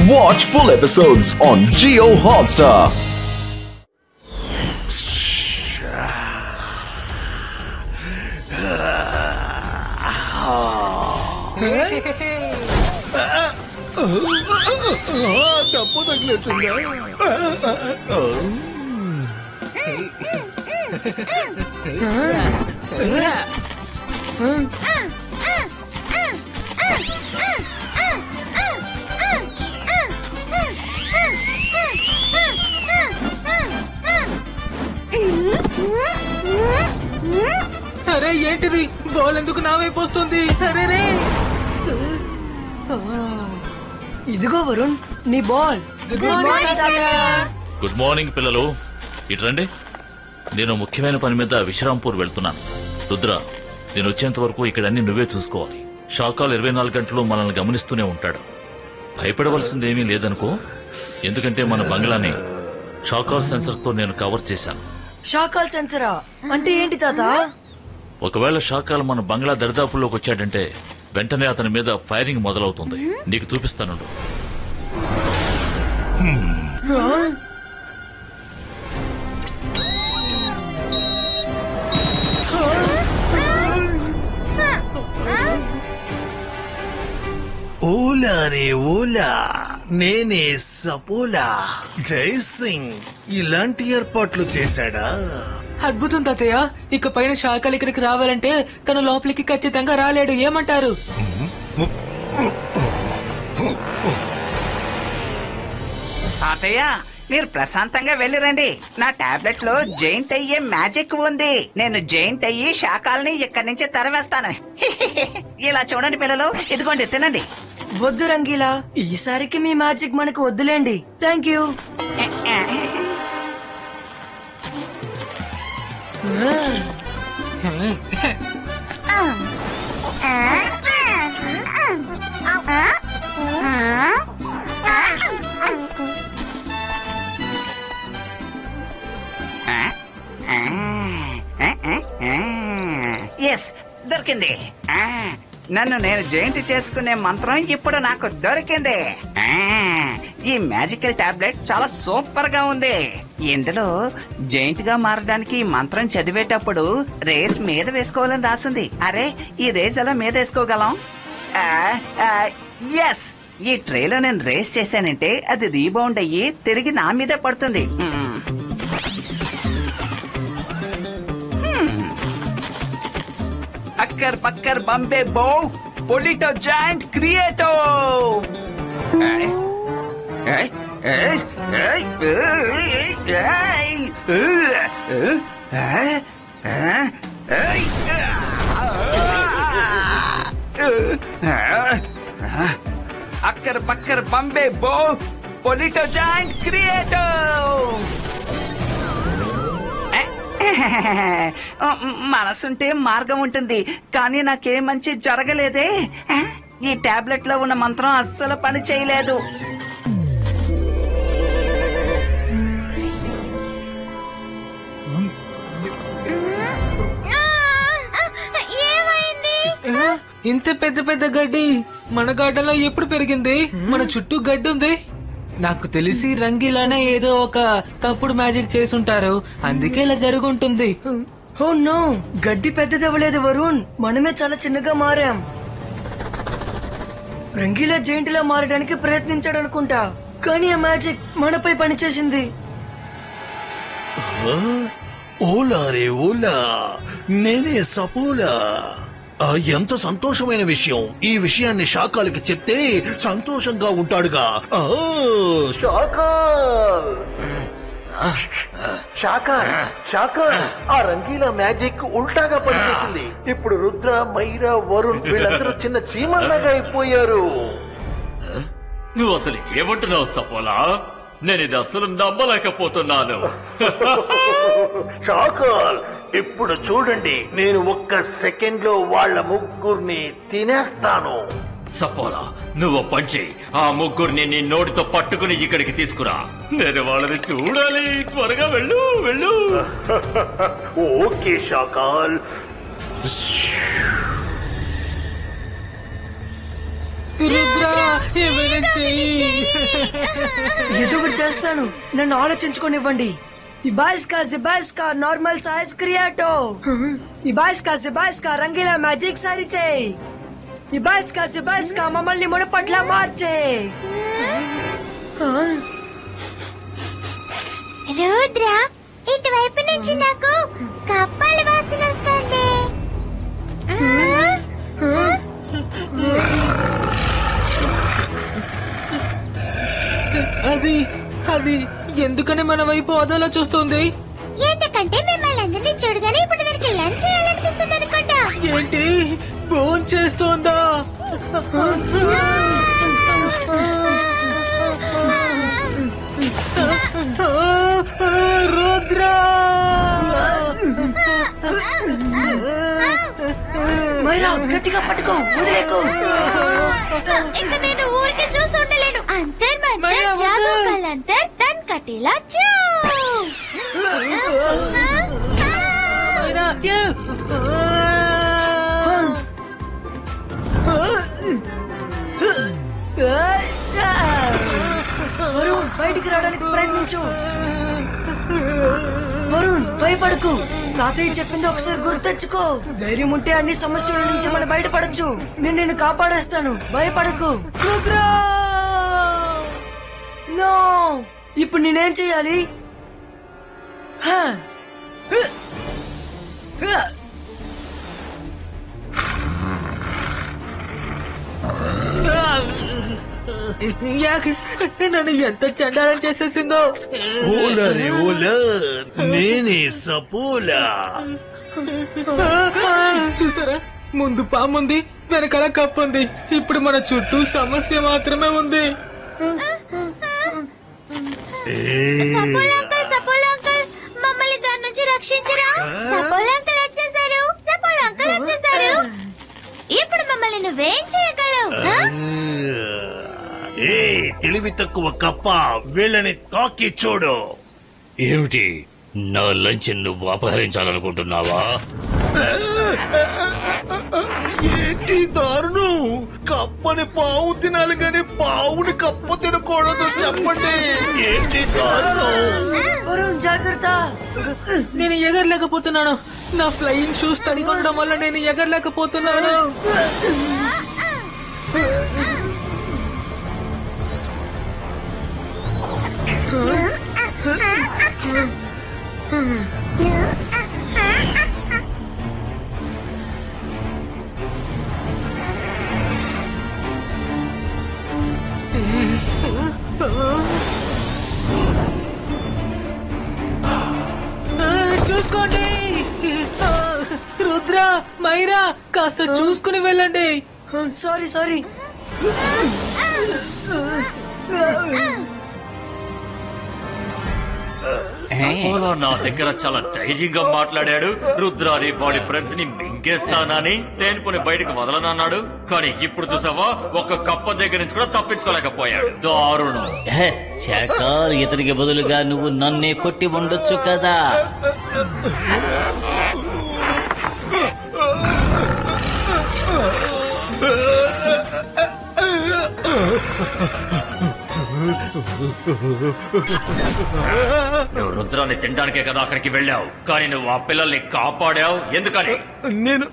Watch full episodes on Jio Hotstar. డబ్బు తగిలేస్తుందా? అరే ఏంటిది? బాల్ ఎందుకు నా వైపు వస్తుంది? అరే రే, ఇదిగో వరుణ్, నీ బాల్. గుడ్ మార్నింగ్ పిల్లలు, ఇటు రండి. నేను ముఖ్యమైన పని మీద విశ్రాంపూర్ వెళ్తున్నాను. రుద్ర, నేను వచ్చేంత వరకు ఇక్కడ అన్ని నువ్వే చూసుకోవాలి. షాకాల్ 24 గంటలు మనల్ని గమనిస్తూనే ఉంటాడు. భయపడవలసిందేమీ లేదనుకో, ఎందుకంటే మన బంగ్లాని షాకాల్ సెన్సర్ తో నేను కవర్ చేశాను. షాకాల్ సెన్సరా అంటే ఏంటి తాత? ఒకవేళ షాకాల్ మన బంగ్లా దరిదాపుల్లోకి వచ్చాడంటే వెంటనే అతని మీద ఫైరింగ్ మొదలవుతుంది. నీకు చూపిస్తాను. ఓలా రే ఓలా, నేనే సపోలా. జై సింగ్ ఇలాంటి ఏర్పాట్లు చేశాడా? అద్భుతం తాతయ్య. ఇక పైన షాకాల్ ఇక్కడికి రావాలంటే తను లోపలికి ఖచ్చితంగా రాలేడు. ఏమంటారు? తాతయ్య, మీరు ప్రశాంతంగా వెళ్ళిరండి. నా టాబ్లెట్ లో జైంట్ అయ్యే మ్యాజిక్ ఉంది. నేను జైంట్ అయ్యి శాకాల్ని ఇక్కడి నుంచి తరివేస్తాను. ఇలా చూడండి పిల్లలు, ఇదిగోండి తినండి. వద్దు రంగీలా, ఈసారికి మీ మ్యాజిక్ మనకు వద్దులేండి. Thank you. ఎస్, దొరికింది. నన్ను నేను జైంట్ చేసుకునే మంత్రం ఇప్పుడు నాకు దొరికింది. ఈ మ్యాజికల్ టాబ్లెట్ చాలా సూపర్ గా ఉంది. ఇందులో జైంట్ గా మారడానికి ఈ మంత్రం చదివేటప్పుడు రేస్ మీద వేసుకోవాలని రాసింది. అరే, ఈ రేస్ ఎలా మీద వేసుకోగలం? ఎస్, ఈ ట్రేలో నేను రేస్ చేశానంటే అది రీబౌండ్ అయ్యి తిరిగి నా మీదే పడుతుంది. అక్కర్ పక్కర్ బంబే బో పొలిటో జాయింట్ క్రియేటో. అక్కర్ పక్కర్ బంబే బో పొలిటో జాయింట్ క్రియేటో. మనసుంటే మార్గం ఉంటుంది, కానీ నాకేం మంచి జరగలేదే. ఈ టాబ్లెట్ లో ఉన్న మంత్రం అస్సలు పని చేయలేదు. ఇంత పెద్ద పెద్ద గడ్డి మన గార్డెన్ లో ఎప్పుడు పెరిగింది? మన చుట్టూ గడ్డి ఉంది. నాకు తెలిసి రంగీలానే ఏదో ఒక తప్పుడు మ్యాజిక్ చేసుంటారు, అందుకే ఇలా జరుగుంటుంది. ఓ నో, గడ్డి పెద్దదవ్వలేదు వరుణ్, మనమే చాలా చిన్నగా మారాం. రంగీలా జైంట్ లా మారడానికి ప్రయత్నించాడు అనుకుంటా, కానీ ఆ మ్యాజిక్ మనపై పనిచేసింది. ఓలా రే ఓలా, నేనే సపోలా. ఎంత సంతోషమైన విషయం. ఈ విషయాన్ని షాకాల్కి చెప్తే సంతోషంగా ఉంటాడుగా. షాకాల్, ఆ రంగీలా మ్యాజిక్ ఉల్టాగా పనిచేసింది. ఇప్పుడు రుద్ర, మైరా, వరుణ్ వీళ్ళందరూ చిన్న చీమల్లాగా అయిపోయారు. నువ్వు అసలు ఏమంటున్నావు సపోలా? నేను ఇది అసలు నమ్మలేకపోతున్నాను. షాకాల్, ఇప్పుడు చూడండి, నేను ఒక్క సెకండ్ లో వాళ్ళ ముగ్గురిని తినేస్తాను. సపోలా, నువ్వు పంచి ఆ ముగ్గురిని నీ నోటితో పట్టుకుని ఇక్కడికి తీసుకురా. నేను వాళ్ళని చూడాలి. త్వరగా వెళ్ళు వెళ్ళు. ఓకే షాకాల్. రుద్ర ఏమైనా చెయ్యి. ఏదో ఒకటి చేస్తాను, నన్ను ఆలోచించుకోనివ్వండి. ఇబాయిస్కా నార్మల్ సైజ్ క్రియాటో. ఇబాయిస్కా రంగీలా మ్యాజిక్ సరి చేయి. ఇబాయిస్కా మమ్మల్ని మునపట్ల మార్చే. రుద్ర, ఇటువైపు నుంచి నాకు కప్పల వాసన వస్తుంది. అది ఎందుకని మన వైపు అదోలా చూస్తుంది? ఎందుకంటే మిమ్మల్ని అందరినీ చూడగానే ఇప్పుడు దానికి లంచ్ చేయాలనిపిస్తుంది అనుకుంటా. ఏంటి, ఫోన్ చేస్తోందా? రుద్ర, మైరా గట్టిగా పట్టుకో, వదిలేకు. ఇక నేను ఊరికే చూస్తూ ఉండలేను. అంతర్ మైరా, మంతర్ వద్దు. జాదు కలంతర్ టన్ కటిలా చూ. మైరా, వరుణ్, బయటికి రావడానికి ప్రయత్నించు. వరుణ్, భయపడకు. తాతయ్య చెప్పింది ఒకసారి గుర్తెచ్చుకో. ధైర్యం ఉంటే అన్ని సమస్యల నుంచి మనం బయటపడచ్చు. నేను నిన్ను కాపాడేస్తాను, భయపడకు. నో, ఇప్పుడు నేనేం చెయ్యాలి? హా. నన్ను ఎంత చండాలం చేసేసిందో. నేనే సపోలా. చూసారా, ముందు పాముంది, వెనకాల కప్పుంది. ఇప్పుడు మన చుట్టూ సమస్య మాత్రమే ఉంది. సపోలా అంకుల్, మమ్మల్ని దాని నుంచి రక్షించరా. సపోలా అంకుల్ వచ్చేసారు. ఇప్పుడు మమ్మల్ని నువ్వేం చేయగలవు? ఏ తెలివి తక్కువ కప్ప, వీళ్ళని తాకి చూడు. ఏమిటి, నా లంచ్ నువ్వు అపహరించాలనుకుంటున్నావా? ఏంటి దారుణం? కప్పని పావు తినాలి గాని పావుని కప్ప తినకూడదు, చెప్పండి. ఏంటి దారుణం? వరుణ్, జాగ్రత్త. నేను ఎగరలేకపోతున్నాను. నా ఫ్లయింగ్ షూస్ తడిగొనడం వల్ల నేను ఎగరలేకపోతున్నాను. చూసుకోండి. రుద్ర, మైరా, కాస్త చూసుకుని వెళ్ళండి. సారీ. సపోలా నా దగ్గర చాలా ధైర్యంగా మాట్లాడాడు. రుద్రాని వాడి ఫ్రెండ్స్ ని మింగేస్తానని తేనుకొని బయటకు వదలనన్నాడు. కానీ ఇప్పుడు చూసావా, ఒక కప్ప దగ్గర నుంచి కూడా తప్పించుకోలేకపోయాడు. దారుణం. శాఖల్, ఇతనికి బదులుగా నువ్వు నన్నే కొట్టి ఉండొచ్చు కదా. నువ్వు రుద్రాన్ని తినడానికే కదా అక్కడికి వెళ్ళావు, కానీ నువ్వు ఆ పిల్లల్ని కాపాడావు. ఎందుకని? నేను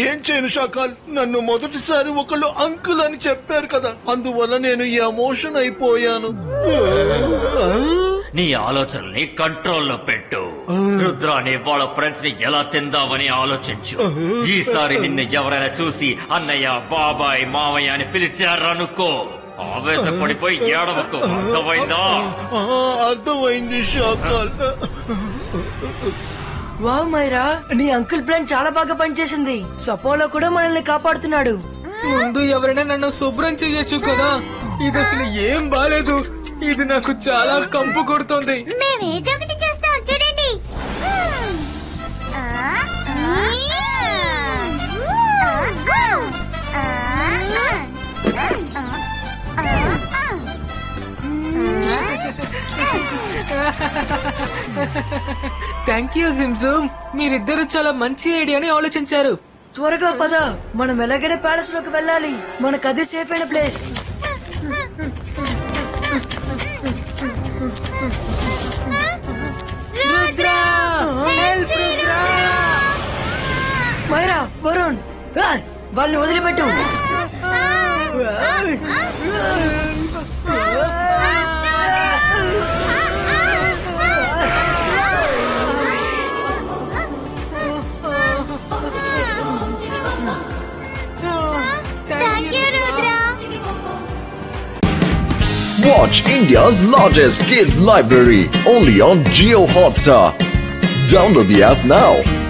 ఏం చేయను షాకాల్. నన్ను మొదటిసారి ఒకళ్ళు అంకుల్ అని చెప్పారు కదా, అందువల్ల నేను ఎమోషన్ అయిపోయాను. నీ ఆలోచనల్ని కంట్రోల్లో పెట్టు. రుద్రాన్ని వాళ్ళ ఫ్రెండ్స్ ని ఎలా తిందామని ఆలోచించు. ఈసారి నిన్ను ఎవరైనా చూసి అన్నయ్య, బాబాయ్, మావయ్య అని పిలిచారనుకో, ఆవేశపడిపోయి ఏడవకు. అర్థమైందా? అర్థమైంది షాకాల్. వావ్ మైరా, నీ అంకుల్ ప్లాన్ చాలా బాగా పనిచేసింది. సపోలో కూడా మనల్ని కాపాడుతున్నాడు. ముందు ఎవరైనా నన్ను శుభ్రం చెయ్యొచ్చు కదా. ఇది అసలు ఏం బాలేదు. ఇది నాకు చాలా కంపు కొడుతోంది. మేమేదో ఒకటి చేస్తాం, చూడండి. థ్యాంక్ యూ జిమ్జూమ్, మీరిద్దరు చాలా మంచి ఐడియాని ఆలోచించారు. త్వరగా పద, మనం ఎలాగైనా ప్యాలెస్ లోకి వెళ్ళాలి. మనకు అది సేఫ్ అయిన ప్లేస్. మైరా, వరుణ్, వాళ్ళని వదిలిపెట్టు. Watch India's largest kids library only on Jio Hotstar. Download the app now.